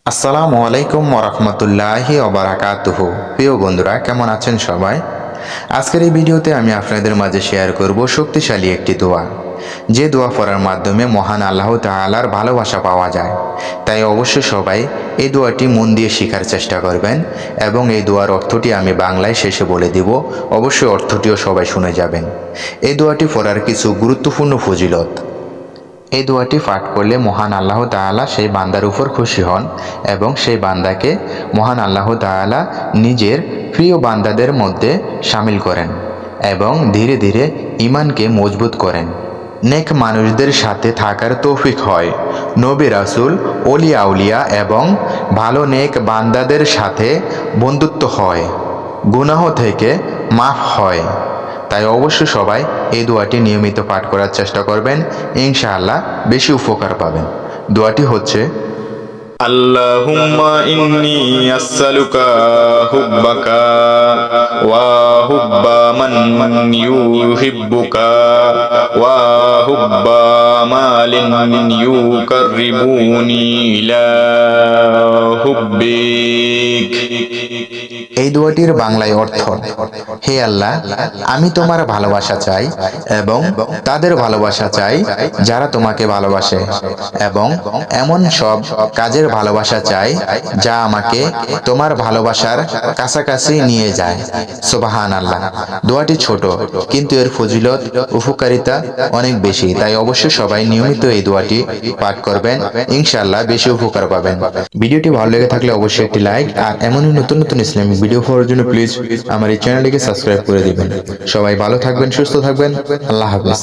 আসসালামু আলাইকুম ওরহমতুল্লাহি ওবারাকাতুহু। প্রিয় বন্ধুরা, কেমন আছেন সবাই? আজকের এই ভিডিওতে আমি আপনাদের মাঝে শেয়ার করব শক্তিশালী একটি দোয়া, যে দোয়া পড়ার মাধ্যমে মহান আল্লাহ তাআলার ভালোবাসা পাওয়া যায়। তাই অবশ্যই সবাই এই দোয়াটি মন দিয়ে শেখার চেষ্টা করবেন এবং এই দোয়ার অর্থটি আমি বাংলায় শেষে বলে দিব। অবশ্যই অর্থটিও সবাই শুনে যাবেন। এই দোয়াটি পড়ার কিছু গুরুত্বপূর্ণ ফজিলত। এই দোয়াটি পাঠ করলে মহান আল্লাহ তাআলা সেই বান্দার উপর খুশি হন এবং সেই বান্দাকে মহান আল্লাহ তাআলা নিজের প্রিয় বান্দাদের মধ্যে শামিল করেন এবং ধীরে ধীরে ঈমানকে মজবুত করেন। নেক মানুষদের সাথে থাকার তৌফিক হয়। নবী রাসূল, ওলিয়া আউলিয়া এবং ভালো নেক বান্দাদের সাথে বন্ধুত্ব হয়। গুনাহ থেকে মাফ হয়। তাই অবশ্যই সবাই এই দোয়াটি নিয়মিত পাঠ করার চেষ্টা করবেন, ইনশাআল্লাহ বেশি উপকার পাবেন। দোয়াটি হচ্ছে, আল্লাহুম্মা ইন্নী আসসালুকা হুব্বাকা ওয়া হুব্বা মান ইউহিব্বুকা ওয়া হুব্বা মালিন ইউকাররিবুনি ইলা হুব্বিক। এই দোয়াটির বাংলায় অর্থ: হে আল্লাহ, আমি তোমার ভালোবাসা চাই এবং তাদের ভালোবাসা চাই যারা তোমাকে ভালোবাসে, এবং এমন সব কাজের ভালোবাসা চাই যা আমাকে তোমার ভালোবাসার কাছাকাছি নিয়ে যায়। সুবহানাল্লাহ। দোয়াটি ছোট, কিন্তু এর ফজিলত, উপকারিতা অনেক বেশি। তাই অবশ্যই সবাই নিয়মিত এই দোয়াটি পাঠ করবেন, ইনশাআল্লাহ বেশি উপকার পাবেন। ভিডিওটি ভালো লেগে থাকলে অবশ্যই একটি লাইক, আর এমনই নতুন নতুন ইসলামিক ভিডিও পাওয়ার জন্য প্লিজ আমার এই চ্যানেলটিকে সাবস্ক্রাইব করে দিবেন। সবাই ভালো থাকবেন, সুস্থ থাকবেন। আল্লাহ হাফেজ।